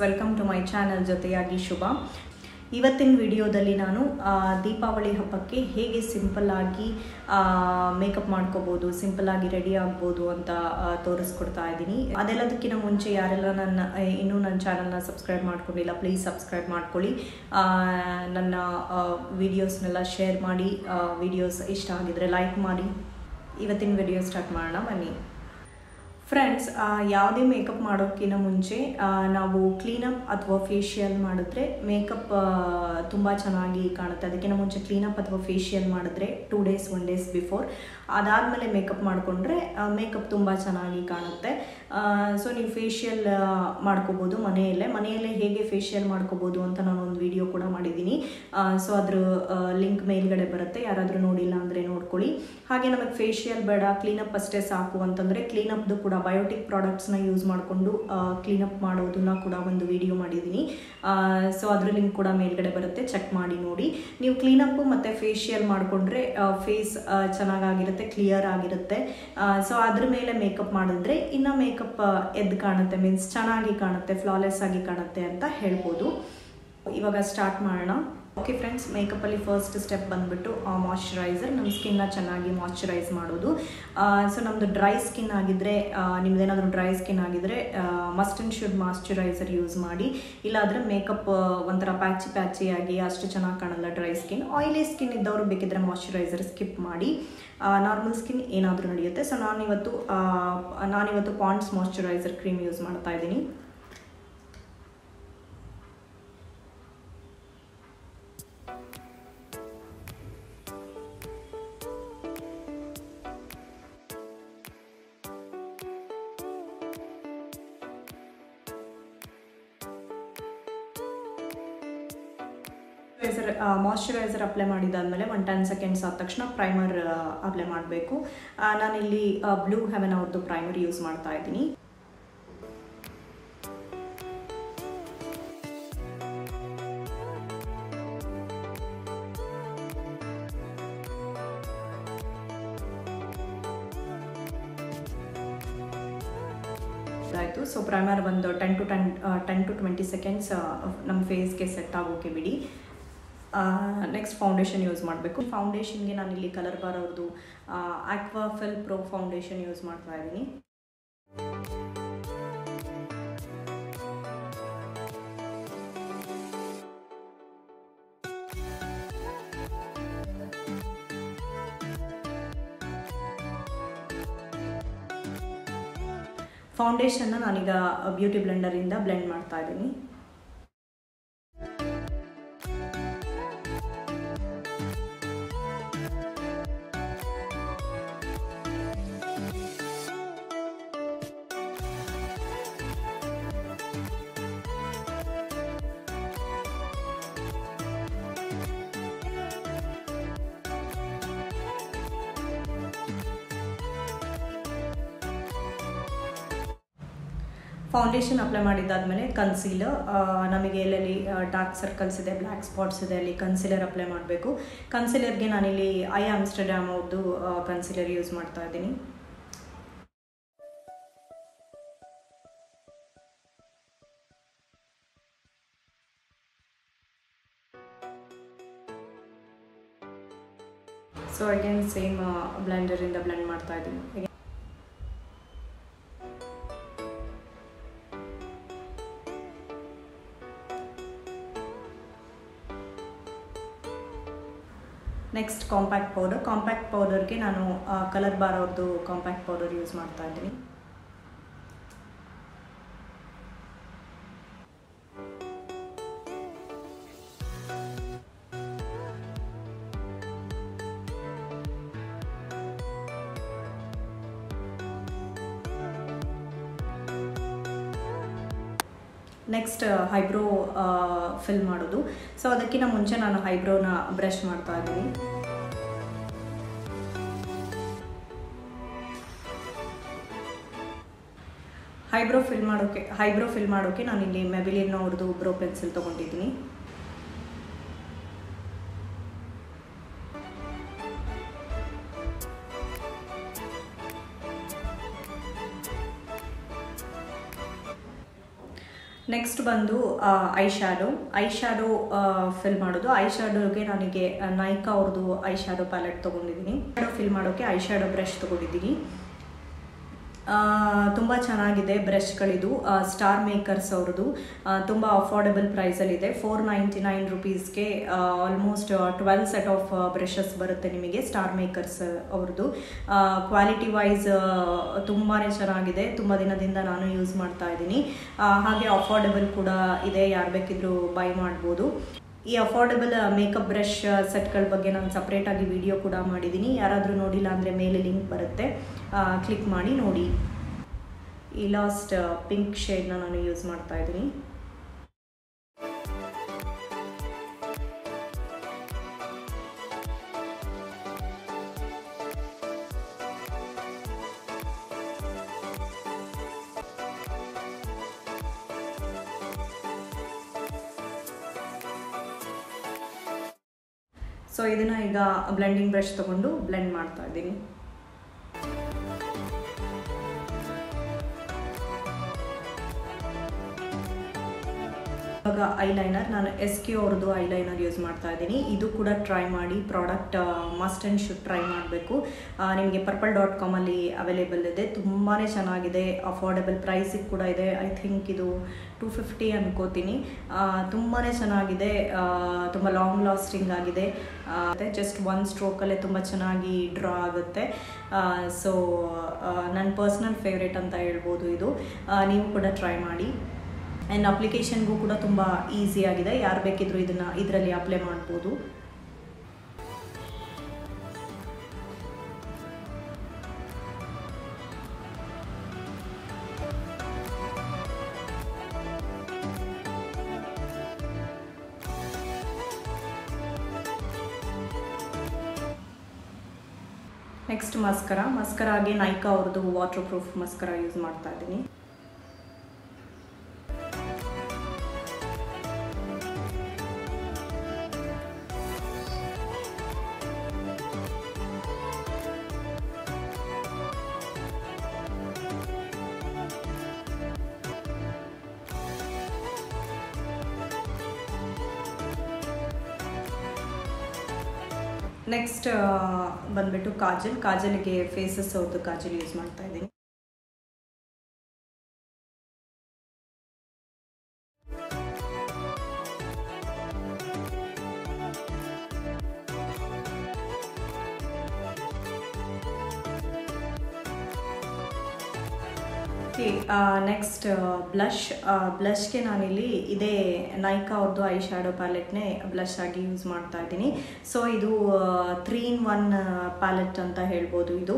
Welcome to my channel ಜೊತೆಯಾಗಿ ಶುಭ. ಇವತ್ತಿನ ವಿಡಿಯೋದಲ್ಲಿ ನಾನು ದೀಪಾವಳಿ ಹಬ್ಬಕ್ಕೆ ಹೇಗೆ ಸಿಂಪಲ್ ಆಗಿ ಮೇಕಪ್ ಮಾಡ್ಕೋಬೋದು, ಸಿಂಪಲ್ ಆಗಿ ರೆಡಿ ಆಗ್ಬೋದು ಅಂತ ತೋರಿಸ್ಕೊಡ್ತಾ ಇದ್ದೀನಿ. ಅದೆಲ್ಲದಕ್ಕಿಂತ ಮುಂಚೆ ಯಾರೆಲ್ಲ ಇನ್ನೂ ನನ್ನ ಚಾನಲ್ನ ಸಬ್ಸ್ಕ್ರೈಬ್ ಮಾಡ್ಕೊಂಡಿಲ್ಲ, ಪ್ಲೀಸ್ ಸಬ್ಸ್ಕ್ರೈಬ್ ಮಾಡ್ಕೊಳ್ಳಿ. ನನ್ನ ವಿಡಿಯೋಸ್ನೆಲ್ಲ ಶೇರ್ ಮಾಡಿ, ವಿಡಿಯೋಸ್ ಇಷ್ಟ ಆಗಿದ್ರೆ ಲೈಕ್ ಮಾಡಿ. ಇವತ್ತಿನ ವಿಡಿಯೋ ಸ್ಟಾರ್ಟ್ ಮಾಡೋಣ ಬನ್ನಿ. ಫ್ರೆಂಡ್ಸ್, ಯಾವುದೇ ಮೇಕಪ್ ಮಾಡೋಕ್ಕಿಂತ ಮುಂಚೆ ನಾವು ಕ್ಲೀನಪ್ ಅಥವಾ ಫೇಶಿಯಲ್ ಮಾಡಿದ್ರೆ ಮೇಕಪ್ ತುಂಬ ಚೆನ್ನಾಗಿ ಕಾಣುತ್ತೆ. ಅದಕ್ಕಿಂತ ಮುಂಚೆ ಕ್ಲೀನಪ್ ಅಥವಾ ಫೇಶಿಯಲ್ ಮಾಡಿದ್ರೆ 2 days 1 days ಬಿಫೋರ್, ಅದಾದಮೇಲೆ ಮೇಕಪ್ ಮಾಡಿಕೊಂಡ್ರೆ ಮೇಕಪ್ ತುಂಬ ಚೆನ್ನಾಗಿ ಕಾಣುತ್ತೆ. ಸೊ ನೀವು ಫೇಶಿಯಲ್ ಮಾಡ್ಕೋಬೋದು ಮನೆಯಲ್ಲೇ ಹೇಗೆ ಫೇಶಿಯಲ್ ಮಾಡ್ಕೋಬೋದು ಅಂತ ನಾನು ಒಂದು ವಿಡಿಯೋ ಕೂಡ ಮಾಡಿದ್ದೀನಿ. ಸೊ ಅದ್ರ ಲಿಂಕ್ ಮೇಲ್ಗಡೆ ಬರುತ್ತೆ, ಯಾರಾದರೂ ನೋಡಿಲ್ಲ ಅಂದರೆ ನೋಡ್ಕೊಳ್ಳಿ. ಹಾಗೆ ನಮಗೆ ಫೇಶಿಯಲ್ ಬೇಡ, ಕ್ಲೀನಪ್ ಅಷ್ಟೇ ಸಾಕು ಅಂತಂದರೆ ಕ್ಲೀನಪ್ದು ಕೂಡ ಬಯೋಟಿಕ್ ಪ್ರಾಡಕ್ಟ್ಸ್ನ ಯೂಸ್ ಮಾಡಿಕೊಂಡು ಕ್ಲೀನಪ್ ಮಾಡೋದನ್ನ ಕೂಡ ಒಂದು ವಿಡಿಯೋ ಮಾಡಿದ್ದೀನಿ. ಸೊ ಅದ್ರ ಲಿಂಕ್ ಕೂಡ ಮೇಲ್ಗಡೆ ಬರುತ್ತೆ, ಚೆಕ್ ಮಾಡಿ ನೋಡಿ. ನೀವು ಕ್ಲೀನಪ್ಪು ಮತ್ತು ಫೇಶಿಯಲ್ ಮಾಡಿಕೊಂಡ್ರೆ ಫೇಸ್ ಚೆನ್ನಾಗಾಗಿರುತ್ತೆ, ಕ್ಲಿಯರ್ ಆಗಿರುತ್ತೆ. ಸೊ ಅದ್ರ ಮೇಲೆ ಮೇಕಪ್ ಮಾಡಿದ್ರೆ ಇನ್ನು ಮೇಕಪ್ ಎದ್ದು ಕಾಣುತ್ತೆ, ಮೀನ್ಸ್ ಚೆನ್ನಾಗಿ ಕಾಣುತ್ತೆ, ಫ್ಲಾಲೆಸ್ ಆಗಿ ಕಾಣುತ್ತೆ ಅಂತ ಹೇಳ್ಬೋದು. ಇವಾಗ ಸ್ಟಾರ್ಟ್ ಮಾಡೋಣ. ಓಕೆ ಫ್ರೆಂಡ್ಸ್, ಮೇಕಪ್ಪಲ್ಲಿ ಫಸ್ಟ್ ಸ್ಟೆಪ್ ಬಂದುಬಿಟ್ಟು ಮಾಯ್ಶ್ಚರೈಸರ್. ನಮ್ಮ ಸ್ಕಿನ್ನ ಚೆನ್ನಾಗಿ ಮಾಯ್ಶ್ಚರೈಸ್ ಮಾಡೋದು. ಸೊ ನಮ್ಮದು ಡ್ರೈ ಸ್ಕಿನ್ ಆಗಿದ್ದರೆ, ನಿಮ್ಮದೇನಾದರೂ ಡ್ರೈ ಸ್ಕಿನ್ ಆಗಿದ್ದರೆ must and should moisturiser use ಮಾಡಿ. ಇಲ್ಲಾಂದರೆ ಮೇಕಪ್ ಒಂಥರ ಪ್ಯಾಚಿಯಾಗಿ ಅಷ್ಟು ಚೆನ್ನಾಗಿ ಕಾಣಲ್ಲ ಡ್ರೈ ಸ್ಕಿನ್. ಆಯಿಲಿ ಸ್ಕಿನ್ ಇದ್ದವರು ಬೇಕಿದ್ದರೆ ಮಾಯ್ಶ್ಚರೈಸರ್ ಸ್ಕಿಪ್ ಮಾಡಿ. ನಾರ್ಮಲ್ ಸ್ಕಿನ್ ಏನಾದರೂ ನಡೆಯುತ್ತೆ. ಸೊ ನಾನಿವತ್ತು ಪಾಂಡ್ಸ್ ಮಾಯ್ಶ್ಚರೈಸರ್ ಕ್ರೀಮ್ ಯೂಸ್ ಮಾಡ್ತಾ ಇದ್ದೀನಿ. ಮಾಯ್ಶ್ಚರೈಸರ್ ಅಪ್ಲೈ ಮಾಡಿದಾದ್ಮೇಲೆ 10 seconds ಆದ ತಕ್ಷಣ ಪ್ರೈಮರ್ ಅಪ್ಲೈ ಮಾಡಬೇಕು. ನಾನಿಲ್ಲಿ ಬ್ಲೂ ಹೆವೆನ್ ಅವ್ರದ್ದು ಪ್ರೈಮರ್ ಯೂಸ್ ಮಾಡ್ತಾ ಇದ್ದೀನಿ. ಆಯಿತು. ಸೊ ಪ್ರೈಮರ್ ಒಂದು 10 to 20 seconds ನಮ್ಮ ಫೇಸ್ಗೆ ಸೆಟ್ ಆಗೋಕೆ ಬಿಡಿ. ನೆಕ್ಸ್ಟ್ ಫೌಂಡೇಶನ್ ಯೂಸ್ ಮಾಡಬೇಕು. ಫೌಂಡೇಶನ್ಗೆ ನಾನಿಲ್ಲಿ ಕಲರ್ ಬಾರ್ ಅವ್ರದ್ದು ಆಕ್ವಾಫೆಲ್ ಪ್ರೋ ಫೌಂಡೇಶನ್ ಯೂಸ್ ಮಾಡ್ತಾ ಇದ್ದೀನಿ. ಫೌಂಡೇಶನ್ನ ನಾನೀಗ ಬ್ಯೂಟಿ ಬ್ಲೆಂಡರಿಂದ ಬ್ಲೆಂಡ್ ಮಾಡ್ತಾ ಇದ್ದೀನಿ. ಫೌಂಡೇಶನ್ ಅಪ್ಲೈ ಮಾಡಿದ್ದಾದಮೇಲೆ ಕನ್ಸೀಲರ್, ನಮಗೆ ಎಲ್ಲೆಲ್ಲಿ ಡಾರ್ಕ್ ಸರ್ಕಲ್ಸ್ ಇದೆ, ಬ್ಲ್ಯಾಕ್ ಸ್ಪಾಟ್ಸ್ ಇದೆ, ಅಲ್ಲಿ ಕನ್ಸೀಲರ್ ಅಪ್ಲೈ ಮಾಡಬೇಕು. ಕನ್ಸೀಲರ್ಗೆ ನಾನಿಲ್ಲಿ ಐ ಆಮ್ಸ್ಟರ್ಡ್ಯಾಮ್ ಅವ್ರದ್ದು ಕನ್ಸೀಲರ್ ಯೂಸ್ ಮಾಡ್ತಾ ಇದ್ದೀನಿ. ಸೊ ಅಗೇನ್ ಸೇಮ್ ಬ್ಲೆಂಡರಿಂದ ಬ್ಲೆಂಡ್ ಮಾಡ್ತಾ ಇದ್ದೀನಿ. ನೆಕ್ಸ್ಟ್ ಕಾಂಪ್ಯಾಕ್ಟ್ ಪೌಡರ್ಗೆ ನಾನು ಕಲರ್ ಬಾರ್ ಅವ್ರದ್ದು ಕಾಂಪ್ಯಾಕ್ಟ್ ಪೌಡರ್ ಯೂಸ್ ಮಾಡ್ತಾ ಇದ್ದೀನಿ. ನೆಕ್ಸ್ಟ್ ಐಬ್ರೋ ಫಿಲ್ ಮಾಡೋದು. ಸೊ ಅದಕ್ಕಿಂತ ಮುಂಚೆ ನಾನು ಐಬ್ರೋನ ಬ್ರಷ್ ಮಾಡ್ತಾ ಇದ್ದೀನಿ. ಐಬ್ರೋ ಫಿಲ್ ಮಾಡೋಕ್ಕೆ ನಾನಿಲ್ಲಿ ಮೆಬಿಲಿನ್ ಅವ್ರದ್ದು ಬ್ರೋ ಪೆನ್ಸಿಲ್ ತೊಗೊಂಡಿದ್ದೀನಿ. ನೆಕ್ಸ್ಟ್ ಬಂದು ಐ ಶ್ಯಾಡೋ ಫಿಲ್ ಮಾಡೋದು. ಐ ಶ್ಯಾಡೋಗೆ ನನಗೆ ನೈಕಾ ಅವ್ರದ್ದು ಐ ಶ್ಯಾಡೋ ಪ್ಯಾಲೆಟ್ ತೊಗೊಂಡಿದ್ದೀನಿ. ಫಿಲ್ ಮಾಡೋಕ್ಕೆ ಐ ಶ್ಯಾಡೋ ಬ್ರಷ್ ತೊಗೊಂಡಿದ್ದೀನಿ. ತುಂಬ ಚೆನ್ನಾಗಿದೆ ಬ್ರಷ್ಗಳಿದು. ಸ್ಟಾರ್ ಮೇಕರ್ಸ್ ಅವ್ರದ್ದು ತುಂಬ ಅಫೋರ್ಡೆಬಲ್ ಪ್ರೈಸಲ್ಲಿದೆ. 499 ರುಪೀಸ್ಗೆ ಆಲ್ಮೋಸ್ಟ್ 12 ಸೆಟ್ ಆಫ್ ಬ್ರಷಸ್ ಬರುತ್ತೆ ನಿಮಗೆ. ಸ್ಟಾರ್ ಮೇಕರ್ಸ್ ಅವ್ರದ್ದು ಕ್ವಾಲಿಟಿ ವೈಸ್ ತುಂಬಾ ಚೆನ್ನಾಗಿದೆ. ತುಂಬ ದಿನದಿಂದ ನಾನು ಯೂಸ್ ಮಾಡ್ತಾ ಇದ್ದೀನಿ. ಹಾಗೆ ಅಫೋರ್ಡೆಬಲ್ ಕೂಡ ಇದೆ, ಯಾರು ಬೇಕಿದ್ರೂ ಬೈ ಮಾಡ್ಬೋದು. ಈ ಅಫೋರ್ಡೆಬಲ್ ಮೇಕಪ್ ಬ್ರಷ್ ಸೆಟ್ಗಳ ಬಗ್ಗೆ ನಾನು ಸಪ್ರೇಟಾಗಿ ವಿಡಿಯೋ ಕೂಡ ಮಾಡಿದ್ದೀನಿ. ಯಾರಾದರೂ ನೋಡಿಲ್ಲ ಅಂದರೆ ಮೇಲೆ ಲಿಂಕ್ ಬರುತ್ತೆ, ಕ್ಲಿಕ್ ಮಾಡಿ ನೋಡಿ. ಈ ಲಾಸ್ಟ್ ಪಿಂಕ್ ಶೇಡ್ನ ನಾನು ಯೂಸ್ ಮಾಡ್ತಾ ಇದ್ದೀನಿ. ಸೊ ಇದನ್ನು ಈಗ ಬ್ಲೆಂಡಿಂಗ್ ಬ್ರಷ್ ತೊಗೊಂಡು ಬ್ಲೆಂಡ್ ಮಾಡ್ತಾ ಇದ್ದೀನಿ. ಇವಾಗ ಐಲೈನರ್ ನಾನು SQ ಅವ್ರದ್ದು ಐಲೈನರ್ ಯೂಸ್ ಮಾಡ್ತಾ ಇದ್ದೀನಿ. ಇದು ಕೂಡ ಟ್ರೈ ಮಾಡಿ, product must and should try ಮಾಡಬೇಕು. ನಿಮಗೆ purple.com ಅಲ್ಲಿ ಅವೈಲೇಬಲ್ ಇದೆ. ತುಂಬಾ ಚೆನ್ನಾಗಿದೆ, ಅಫೋರ್ಡೆಬಲ್ ಪ್ರೈಸಿಗೆ ಕೂಡ ಇದೆ. ಐ ಥಿಂಕ್ ಇದು 250 ಅನ್ಕೋತೀನಿ. ತುಂಬಾ ಚೆನ್ನಾಗಿದೆ, ತುಂಬ ಲಾಂಗ್ ಲಾಸ್ಟಿಂಗ್ ಆಗಿದೆ. ಜಸ್ಟ್ ಒನ್ ಸ್ಟ್ರೋಕಲ್ಲೇ ತುಂಬ ಚೆನ್ನಾಗಿ ಡ್ರಾ ಆಗುತ್ತೆ. ಸೊ ನನ್ನ ಪರ್ಸ್ನಲ್ ಫೇವ್ರೇಟ್ ಅಂತ ಹೇಳ್ಬೋದು ಇದು. ನೀವು ಕೂಡ ಟ್ರೈ ಮಾಡಿ. ಆ್ಯಂಡ್ ಅಪ್ಲಿಕೇಶನ್ಗೂ ಕೂಡ ತುಂಬ ಈಸಿಯಾಗಿದೆ, ಯಾರು ಬೇಕಿದ್ರೂ ಇದರಲ್ಲಿ ಅಪ್ಲೈ ಮಾಡ್ಬೋದು. ನೆಕ್ಸ್ಟ್ ಮಸ್ಕರಾಗೆ ನೈಕಾ ಅವ್ರದ್ದು ವಾಟರ್ ಪ್ರೂಫ್ ಮಸ್ಕರಾ ಯೂಸ್ ಮಾಡ್ತಾ ಇದ್ದೀನಿ. ನೆಕ್ಸ್ಟ್ ಬಂದ್ಬಿಟ್ಟು ಕಾಜಲ್ಗೆ ಫೇಸಸ್ ಅವ್ರದ್ದು ಕಾಜಲ್ ಯೂಸ್ ಮಾಡ್ತಾ ಇದ್ದೀನಿ. ನೆಕ್ಸ್ಟ್ ಬ್ಲಷ್ಗೆ ನಾನಿಲ್ಲಿ ಇದೇ ನೈಕಾ ಅವ್ರದ್ದು ಐ ಶ್ಯಾಡೋ ಪ್ಯಾಲೆಟ್ನೇ ಬ್ಲಷ್ ಆಗಿ ಯೂಸ್ ಮಾಡ್ತಾ ಇದ್ದೀನಿ. ಸೊ ಇದು 3-in-1 ಪ್ಯಾಲೆಟ್ ಅಂತ ಹೇಳ್ಬೋದು. ಇದು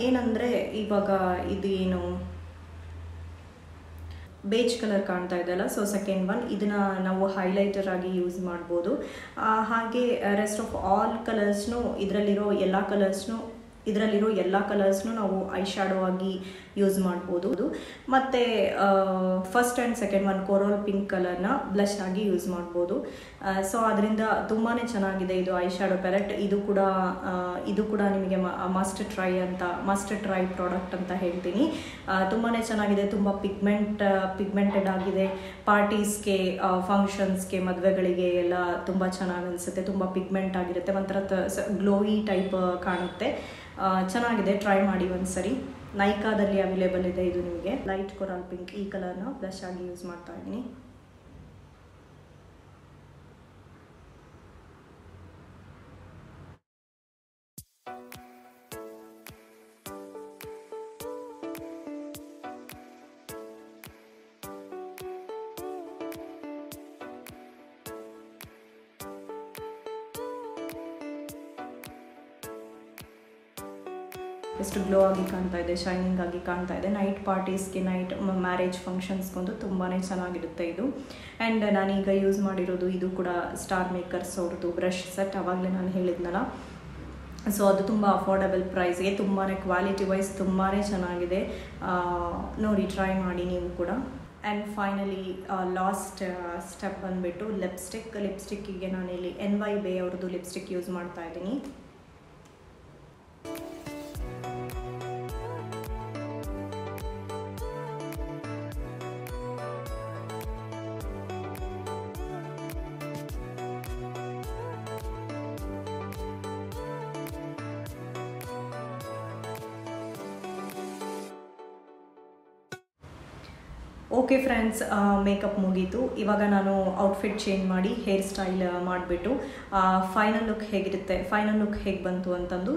ಏನಂದರೆ ಇವಾಗ ಇದು ಏನು ಬೇಜ್ ಕಲರ್ ಕಾಣ್ತಾ ಇದೆಯಲ್ಲ, ಸೊ ಸೆಕೆಂಡ್ ಒನ್ ಇದನ್ನು ನಾವು ಹೈಲೈಟರ್ ಆಗಿ ಯೂಸ್ ಮಾಡ್ಬೋದು. ಹಾಗೆ ರೆಸ್ಟ್ ಆಫ್ ಆಲ್ ಕಲರ್ಸ್ನು ಇದರಲ್ಲಿರೋ ಎಲ್ಲ ಕಲರ್ಸ್ನು ನಾವು ಐ ಶ್ಯಾಡೋ ಆಗಿ ಯೂಸ್ ಮಾಡ್ಬೋದು. ಮತ್ತು first and second one coral pink ಕಲರ್ನ ಬ್ಲಷ್ ಆಗಿ ಯೂಸ್ ಮಾಡ್ಬೋದು. ಸೊ ಅದರಿಂದ ತುಂಬಾ ಚೆನ್ನಾಗಿದೆ ಇದು ಐ ಶ್ಯಾಡೋ ಪ್ಯಾಲೆಟ್. ಇದು ಕೂಡ ನಿಮಗೆ ಮಸ್ಟ್ ಟ್ರೈ ಪ್ರಾಡಕ್ಟ್ ಅಂತ ಹೇಳ್ತೀನಿ. ತುಂಬಾ ಚೆನ್ನಾಗಿದೆ, ತುಂಬ ಪಿಗ್ಮೆಂಟೆಡ್ ಆಗಿದೆ. ಪಾರ್ಟೀಸ್ಗೆ, ಫಂಕ್ಷನ್ಸ್ಗೆ, ಮದುವೆಗಳಿಗೆ ಎಲ್ಲ ತುಂಬ ಚೆನ್ನಾಗಿ ಅನಿಸುತ್ತೆ. ತುಂಬ ಪಿಗ್ಮೆಂಟ್ ಆಗಿರುತ್ತೆ, ಒಂಥರ ಗ್ಲೋಯಿ ಟೈಪ್ ಕಾಣುತ್ತೆ. ಚೆನ್ನಾಗಿದೆ, ಟ್ರೈ ಮಾಡಿ ಒಂದ್ಸರಿ. ನೈಕಾದಲ್ಲಿ ಅವೈಲೇಬಲ್ ಇದೆ ಇದು ನಿಮಗೆ. ಲೈಟ್ ಕೊರಲ್ ಪಿಂಕ್ ಈ ಕಲರ್ನ ಬ್ಲಷ್ ಆಗಿ ಯೂಸ್ ಮಾಡ್ತಾ ಇದ್ದೀನಿ. ಎಷ್ಟು ಗ್ಲೋ ಆಗಿ ಕಾಣ್ತಾ ಇದೆ, ಶೈನಿಂಗ್ ಆಗಿ ಕಾಣ್ತಾ ಇದೆ. ನೈಟ್ ಪಾರ್ಟೀಸ್ಗೆ, ನೈಟ್ ಮ್ಯಾರೇಜ್ ಫಂಕ್ಷನ್ಸ್ಗೊಂದು ತುಂಬಾ ಚೆನ್ನಾಗಿರುತ್ತೆ ಇದು. ಆ್ಯಂಡ್ ನಾನೀಗ ಯೂಸ್ ಮಾಡಿರೋದು ಇದು ಕೂಡ ಸ್ಟಾರ್ ಮೇಕರ್ಸ್ ಅವ್ರದ್ದು ಬ್ರಷ್ ಸೆಟ್. ಆವಾಗಲೇ ನಾನು ಹೇಳಿದ್ನಲ್ಲ, ಸೊ ಅದು ತುಂಬ ಅಫೋರ್ಡೆಬಲ್ ಪ್ರೈಸ್ಗೆ, ತುಂಬಾ ಕ್ವಾಲಿಟಿ ವೈಸ್ ತುಂಬಾ ಚೆನ್ನಾಗಿದೆ. ನೋಡಿ, ಟ್ರೈ ಮಾಡಿ ನೀವು ಕೂಡ. ಆ್ಯಂಡ್ ಫೈನಲಿ ಲಾಸ್ಟ್ ಸ್ಟೆಪ್ ಬಂದುಬಿಟ್ಟು ಲಿಪ್ಸ್ಟಿಕ್ಕಿಗೆ ನಾನಿಲ್ಲಿ NY ಬೇ ಅವ್ರದ್ದು ಲಿಪ್ಸ್ಟಿಕ್ ಯೂಸ್ ಮಾಡ್ತಾ ಇದ್ದೀನಿ. ಓಕೆ ಫ್ರೆಂಡ್ಸ್, ಮೇಕಪ್ ಮುಗೀತು. ಇವಾಗ ನಾನು ಔಟ್ಫಿಟ್ ಚೇಂಜ್ ಮಾಡಿ ಹೇರ್ ಸ್ಟೈಲ್ ಮಾಡಿಬಿಟ್ಟು ಫೈನಲ್ ಲುಕ್ ಹೇಗಿರುತ್ತೆ, ಫೈನಲ್ ಲುಕ್ ಹೇಗೆ ಬಂತು ಅಂತಂದು